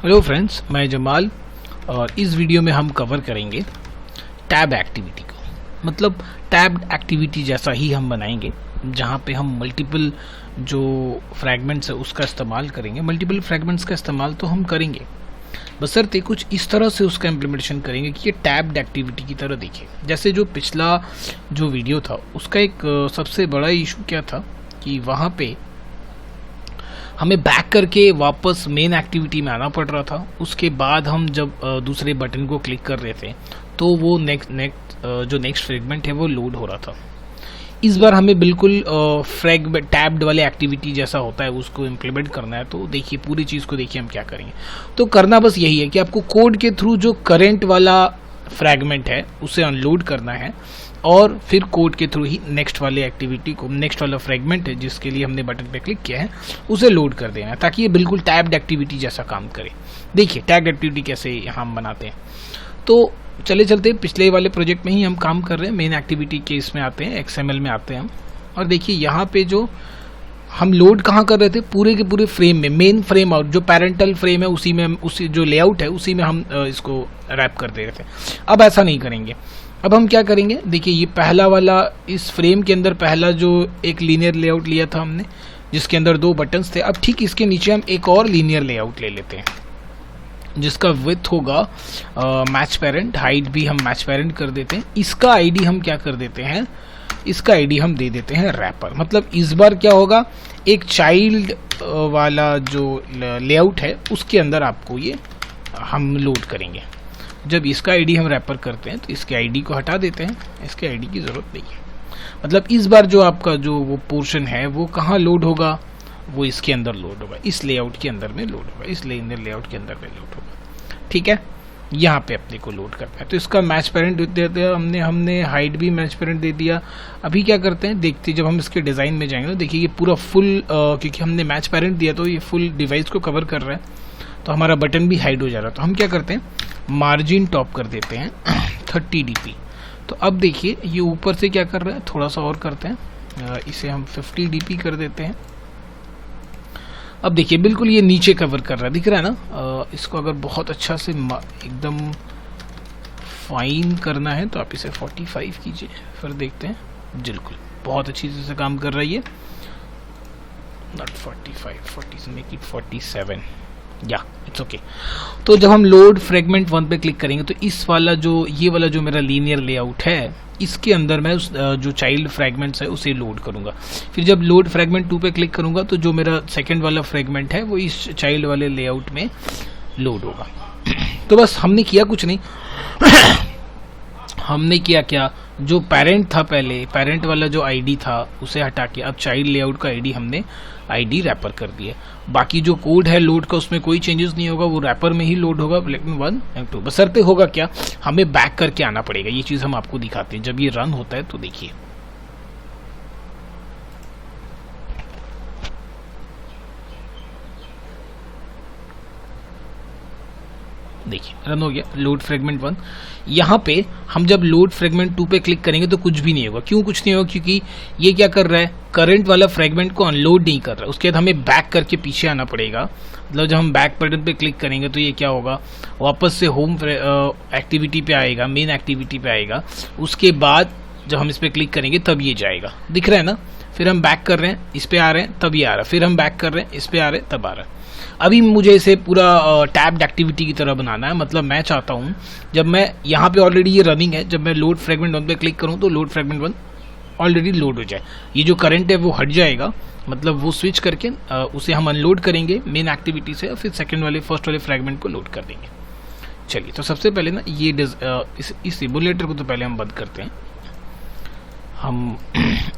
Hello friends, मैं जमाल और इस वीडियो में हम कवर करेंगे टैब एक्टिविटी को। मतलब टैब एक्टिविटी जैसा ही हम बनाएंगे जहाँ पे हम मल्टीपल जो फ्रैगमेंट्स है उसका इस्तेमाल करेंगे। मल्टीपल फ्रैगमेंट्स का इस्तेमाल तो हम करेंगे, बशर्ते कुछ इस तरह से उसका इम्प्लीमेंटेशन करेंगे कि ये टैब्ड एक्टिविटी की तरह दिखे। जैसे जो पिछला जो वीडियो था उसका एक सबसे बड़ा इशू क्या था कि वहाँ पे हमें बैक करके वापस मेन एक्टिविटी में आना पड़ रहा था। उसके बाद हम जब दूसरे बटन को क्लिक कर रहे थे तो वो नेक्स्ट फ्रेगमेंट है वो लोड हो रहा था। इस बार हमें बिल्कुल टैब्ड वाले एक्टिविटी जैसा होता है उसको इम्प्लीमेंट करना है। तो देखिए पूरी चीज़ को देखिए हम क्या करेंगे। तो करना बस यही है कि आपको कोड के थ्रू जो करंट वाला फ्रैगमेंट है उसे अनलोड करना है और फिर कोड के थ्रू ही नेक्स्ट वाले एक्टिविटी को, नेक्स्ट वाला फ्रैगमेंट है जिसके लिए हमने बटन पे क्लिक किया है उसे लोड कर देना है ताकि ये बिल्कुल टैब्ड एक्टिविटी जैसा काम करे। देखिए टैब्ड एक्टिविटी कैसे हम बनाते हैं। तो चले चलते पिछले वाले प्रोजेक्ट में ही हम काम कर रहे हैं। मेन एक्टिविटी के इसमें आते हैं, XML में आते हैं हम। और देखिए यहाँ पे जो हम लोड कहाँ कर रहे थे, पूरे के पूरे फ्रेम में, मेन फ्रेम और जो पैरेंटल फ्रेम है उसी में, उसी जो लेआउट है उसी में हम इसको रैप कर दे रहे थे। अब ऐसा नहीं करेंगे। अब हम क्या करेंगे, देखिए ये पहला वाला, इस फ्रेम के अंदर पहला जो एक लीनियर लेआउट लिया था हमने जिसके अंदर 2 बटन्स थे। अब ठीक इसके नीचे हम एक और लीनियर लेआउट ले लेते हैं जिसका विड्थ होगा मैच पेरेंट, हाइट भी हम मैच पेरेंट कर देते हैं। इसका आईडी हम क्या कर देते हैं, इसका आईडी हम दे देते हैं रैपर। मतलब इस बार क्या होगा, एक चाइल्ड वाला जो लेआउट है उसके अंदर आपको ये हम लोड करेंगे। जब इसका आईडी हम रैपर करते हैं तो इसके आईडी को हटा देते हैं, इसके आईडी की ज़रूरत नहीं है। मतलब इस बार जो आपका जो वो पोर्शन है वो कहाँ लोड होगा, वो इसके अंदर लोड होगा, इस लेआउट के अंदर में लोड होगा, इस लेआउट के अंदर में लोड होगा। ठीक है, यहाँ पे अपने को लोड करना है। तो इसका मैच पेरेंट दे दिया हमने हाइट भी मैच पेरेंट दे दिया। अभी क्या करते हैं, देखते जब हम इसके डिज़ाइन में जाएंगे तो देखिए ये पूरा फुल, क्योंकि हमने मैच पेरेंट दिया तो ये फुल डिवाइस को कवर कर रहा है तो हमारा बटन भी हाइड हो जा रहा है। तो हम क्या करते हैं, मार्जिन टॉप कर देते हैं 30 dp। तो अब देखिए ये ऊपर से क्या कर रहा है, थोड़ा सा और करते हैं, इसे हम 50 dp कर देते हैं। अब देखिए बिल्कुल ये नीचे कवर कर रहा है, दिख रहा है ना। इसको अगर बहुत अच्छा से एकदम फाइन करना है तो आप इसे 45 कीजिए, फिर देखते हैं। बिल्कुल बहुत अच्छी तरह से काम कर रहा है ये। नॉट 45, 40, मेक इट 47, या इट्स ओके। तो जब हम लोड फ्रेगमेंट 1 पे क्लिक करेंगे तो इस वाला जो, ये वाला जो मेरा लीनियर लेआउट है इसके अंदर मैं उस जो चाइल्ड फ्रैगमेंट्स है उसे लोड करूंगा। फिर जब लोड फ्रैगमेंट 2 पे क्लिक करूंगा तो जो मेरा सेकंड वाला फ्रैगमेंट है वो इस चाइल्ड वाले लेआउट में लोड होगा। तो बस हमने किया कुछ नहीं हमने किया क्या, जो पेरेंट था पहले, पेरेंट वाला जो आईडी था उसे हटा के अब चाइल्ड लेआउट का आईडी हमने आईडी रैपर कर दिया। बाकी जो कोड है लोड का उसमें कोई चेंजेस नहीं होगा, वो रैपर में ही लोड होगा, लेकिन 1 और 2। बशर्ते होगा क्या, हमें बैक करके आना पड़ेगा। ये चीज़ हम आपको दिखाते हैं जब ये रन होता है। तो देखिए रन हो गया लोड फ्रेगमेंट 1। यहाँ पे हम जब लोड फ्रेगमेंट 2 पे क्लिक करेंगे तो कुछ भी नहीं होगा। क्यों कुछ नहीं होगा, क्योंकि ये क्या कर रहा है, करंट वाला फ्रेगमेंट को अनलोड नहीं कर रहा है। उसके बाद हमें बैक करके पीछे आना पड़ेगा। मतलब जब हम बैक बटन पे क्लिक करेंगे तो ये क्या होगा, वापस से होम एक्टिविटी पे आएगा, मेन एक्टिविटी पे आएगा। उसके बाद जब हम इस पर क्लिक करेंगे तब ये जाएगा, दिख रहा है ना। फिर हम बैक कर रहे हैं, इस पे आ रहे हैं तब ये आ रहा है, फिर हम बैक कर रहे हैं, इस पे आ रहे हैं तब आ रहा है। अभी मुझे इसे पूरा टैब्ड एक्टिविटी की तरह बनाना है। मतलब मैं चाहता हूँ जब मैं यहाँ पे ऑलरेडी ये रनिंग है, जब मैं लोड फ्रेगमेंट 1 पे क्लिक करूँ तो लोड फ्रेगमेंट 1 ऑलरेडी लोड हो जाए। ये जो करंट है वो हट जाएगा, मतलब वो स्विच करके उसे हम अनलोड करेंगे मेन एक्टिविटी से, फिर सेकंड वाले फर्स्ट वाले फ्रेगमेंट को लोड कर देंगे। चलिए तो सबसे पहले ना ये इस सिमुलेटर को तो पहले हम बंद करते हैं। हम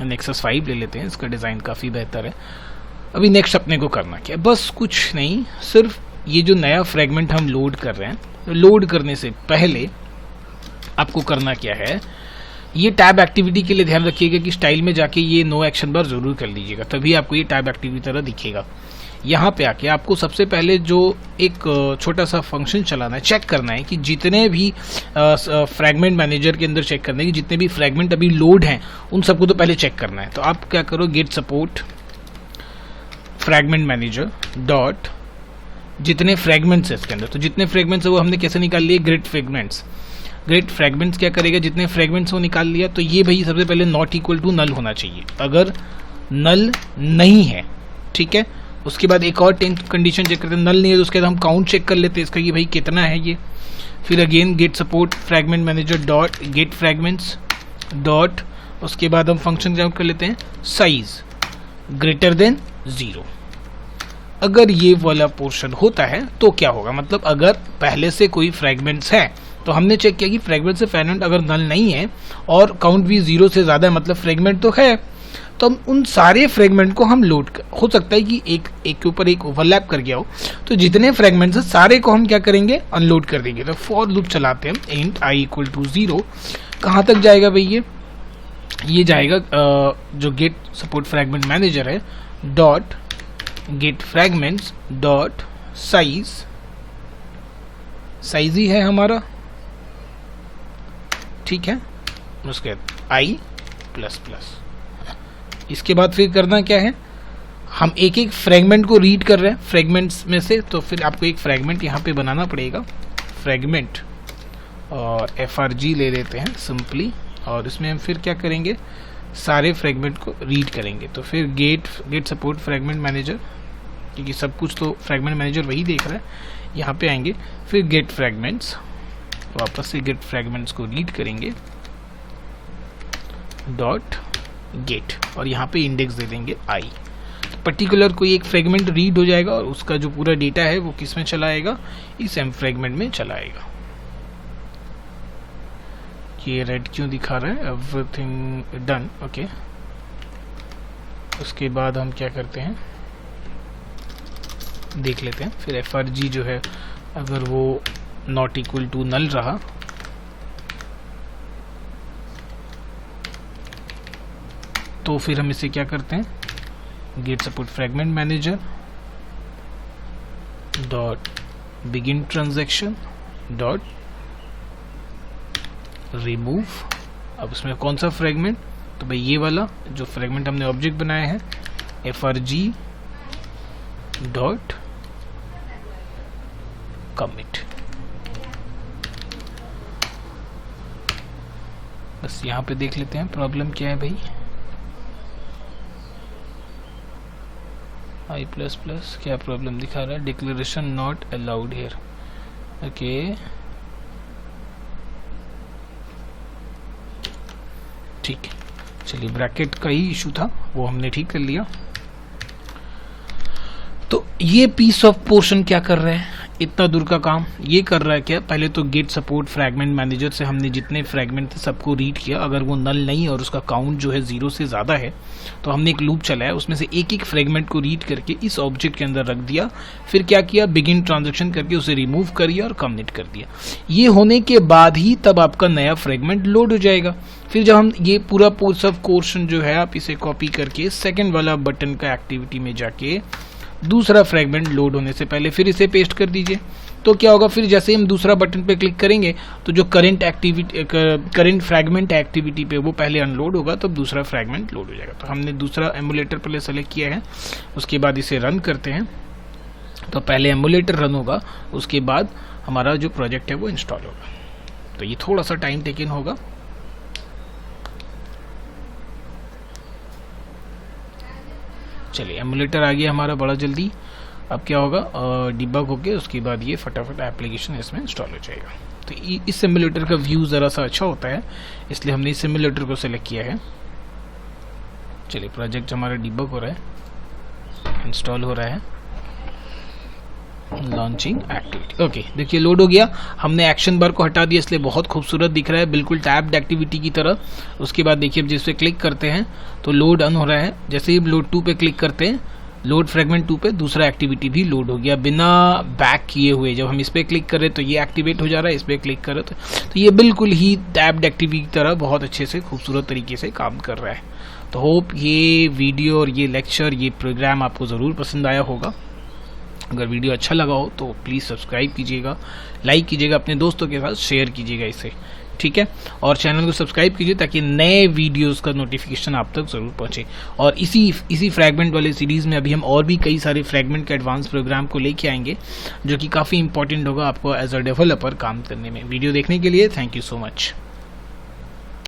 नेक्सस 5 ले लेते हैं, इसका डिज़ाइन काफ़ी बेहतर है। अभी नेक्स्ट अपने को करना क्या है, बस कुछ नहीं, सिर्फ ये जो नया फ्रेगमेंट हम लोड कर रहे हैं, लोड करने से पहले आपको करना क्या है, ये टैब एक्टिविटी के लिए ध्यान रखिएगा कि स्टाइल में जाके ये नो एक्शन बार जरूर कर लीजिएगा, तभी आपको ये टैब एक्टिविटी तरह दिखेगा। यहाँ पे आके आपको सबसे पहले जो एक छोटा सा फंक्शन चलाना है, चेक करना है कि जितने भी फ्रैगमेंट मैनेजर के अंदर चेक करना है कि जितने भी फ्रैगमेंट अभी लोड हैं उन सबको तो पहले चेक करना है। तो आप क्या करो, gate support fragment manager dot जितने फ्रेगमेंट्स है इसके अंदर, तो जितने फ्रेगमेंट्स है वो हमने कैसे निकाल लिए, ग्रिड फ्रेगमेंट्स। ग्रिड फ्रेगमेंट्स क्या करेगा, जितने फ्रेगमेंट्स वो निकाल लिया, तो ये भाई सबसे पहले नॉट इक्वल टू नल होना चाहिए। अगर नल नहीं है, ठीक है, उसके बाद एक और कंडीशन चेक करते हैं, नल नहीं है तो उसके बाद हम काउंट चेक कर लेते हैं इसका कि भाई कितना है ये। फिर again get support fragment manager dot get fragments dot, उसके बाद हम फंक्शन काउंट कर लेते हैं साइज ग्रेटर देन 0। अगर ये वाला पोर्शन होता है तो क्या होगा, मतलब अगर पहले से कोई फ्रैगमेंट्स है तो हमने चेक किया कि फ्रैगमेंट से फ्रैगमेंट अगर नल नहीं है और काउंट भी 0 से ज़्यादा है, मतलब फ्रैगमेंट तो है, तो हम उन सारे फ्रैगमेंट को हम लोड कर, हो सकता है कि एक के ऊपर एक ओवरलैप कर गया हो, तो जितने फ्रैगमेंट्स हैं सारे को हम क्या करेंगे, अनलोड कर देंगे। तो फॉर लूप चलाते हैं, इंट i इक्वल टू 0, कहाँ तक जाएगा भाई ये जाएगा जो गेट सपोर्ट फ्रैगमेंट मैनेजर है dot get fragments dot size ही है हमारा, ठीक है, उसके बाद i प्लस प्लस। इसके बाद फिर करना क्या है, हम एक एक फ्रैगमेंट को रीड कर रहे हैं फ्रैगमेंट्स में से, तो फिर आपको एक फ्रैगमेंट यहाँ पे बनाना पड़ेगा, फ्रैगमेंट और frg ले लेते हैं सिंपली, और इसमें हम फिर क्या करेंगे, सारे फ्रैगमेंट को रीड करेंगे। तो फिर गेट सपोर्ट फ्रैगमेंट मैनेजर, क्योंकि सब कुछ तो फ्रैगमेंट मैनेजर वही देख रहा है, यहाँ पे आएंगे, फिर गेट फ्रैगमेंट्स, वापस से गेट फ्रैगमेंट्स को रीड करेंगे डॉट गेट, और यहाँ पे इंडेक्स दे देंगे i। पर्टिकुलर कोई एक फ्रैगमेंट रीड हो जाएगा और उसका जो पूरा डेटा है वो किस में चला आएगा, इस m फ्रैगमेंट में चला आएगा। ये रेड क्यों दिखा रहा है, एवरीथिंग डन, ओके। उसके बाद हम क्या करते हैं, देख लेते हैं, फिर frg जो है अगर वो नॉट इक्वल टू नल रहा तो फिर हम इसे क्या करते हैं, gate support fragment manager dot begin transaction dot remove. अब उसमें कौन सा फ्रैगमेंट, तो भाई ये वाला जो फ्रैगमेंट हमने ऑब्जेक्ट बनाया है, frg डॉट कमिट। बस यहाँ पे देख लेते हैं प्रॉब्लम क्या है भाई, i प्लस प्लस क्या प्रॉब्लम दिखा रहा है, declaration not allowed here, okay. ठीक है, चलिए ब्रैकेट का ही इशू था, वो हमने ठीक कर लिया। तो ये पीस ऑफ पोर्शन क्या कर रहा है, इतना दूर का काम ये कर रहा है क्या, पहले तो गेट सपोर्ट फ्रैगमेंट मैनेजर से हमने जितने फ्रैगमेंट थे सबको रीड किया, अगर वो नल नहीं और उसका काउंट जो है 0 से ज़्यादा है तो हमने एक लूप चलाया, उसमें से एक एक फ्रैगमेंट को रीड करके इस ऑब्जेक्ट के अंदर रख दिया, फिर क्या किया, बिगिन ट्रांजैक्शन करके उसे रिमूव करिए और कमिट कर दिया। ये होने के बाद ही तब आपका नया फ्रैगमेंट लोड हो जाएगा। फिर जब हम ये पूरा सब पोर्शन जो है आप इसे कॉपी करके सेकेंड वाला बटन का एक्टिविटी में जाके दूसरा फ्रैगमेंट लोड होने से पहले फिर इसे पेस्ट कर दीजिए, तो क्या होगा, फिर जैसे हम दूसरा बटन पे क्लिक करेंगे तो जो करंट फ्रैगमेंट एक्टिविटी पे वो पहले अनलोड होगा, तब दूसरा फ्रैगमेंट लोड हो जाएगा। तो हमने दूसरा एमुलेटर पहले सेलेक्ट किया है, उसके बाद इसे रन करते हैं, तो पहले एमुलेटर रन होगा, उसके बाद हमारा जो प्रोजेक्ट है वो इंस्टॉल होगा। तो ये थोड़ा सा टाइम टेकन होगा। चलिए एमुलेटर आ गया हमारा बड़ा जल्दी। अब क्या होगा, डिबग होके उसके बाद ये फटाफट एप्लीकेशन इसमें इंस्टॉल हो जाएगा। तो इस सिमुलेटर का व्यू ज़रा सा अच्छा होता है, इसलिए हमने इस सिमुलेटर को सेलेक्ट किया है। चलिए प्रोजेक्ट हमारा डिबग हो रहा है, इंस्टॉल हो रहा है, लॉन्चिंग एक्टिविटी, ओके। देखिए लोड हो गया, हमने एक्शन बार को हटा दिया इसलिए बहुत खूबसूरत दिख रहा है, बिल्कुल टैब्ड एक्टिविटी की तरह। उसके बाद देखिए अब जिस पे क्लिक करते हैं तो लोड अन हो रहा है, जैसे ही लोड 2 पे क्लिक करते हैं, लोड फ्रैगमेंट 2 पे दूसरा एक्टिविटी भी लोड हो गया बिना बैक किए हुए। जब हम इस पे क्लिक करें तो ये एक्टिवेट हो जा रहा है, इस पे क्लिक करें तो ये बिल्कुल ही टैब्ड एक्टिविटी की तरह बहुत अच्छे से खूबसूरत तरीके से काम कर रहा है। तो होप ये वीडियो और ये लेक्चर, ये प्रोग्राम आपको ज़रूर पसंद आया होगा। अगर वीडियो अच्छा लगा हो तो प्लीज़ सब्सक्राइब कीजिएगा, लाइक कीजिएगा, अपने दोस्तों के साथ शेयर कीजिएगा इसे। ठीक है, और चैनल को सब्सक्राइब कीजिए ताकि नए वीडियोस का नोटिफिकेशन आप तक ज़रूर पहुंचे। और इसी फ्रैगमेंट वाले सीरीज़ में अभी हम और भी कई सारे फ्रैगमेंट के एडवांस प्रोग्राम को लेके आएंगे जो कि काफ़ी इंपॉर्टेंट होगा आपको एज अ डेवलपर काम करने में। वीडियो देखने के लिए थैंक यू सो मच।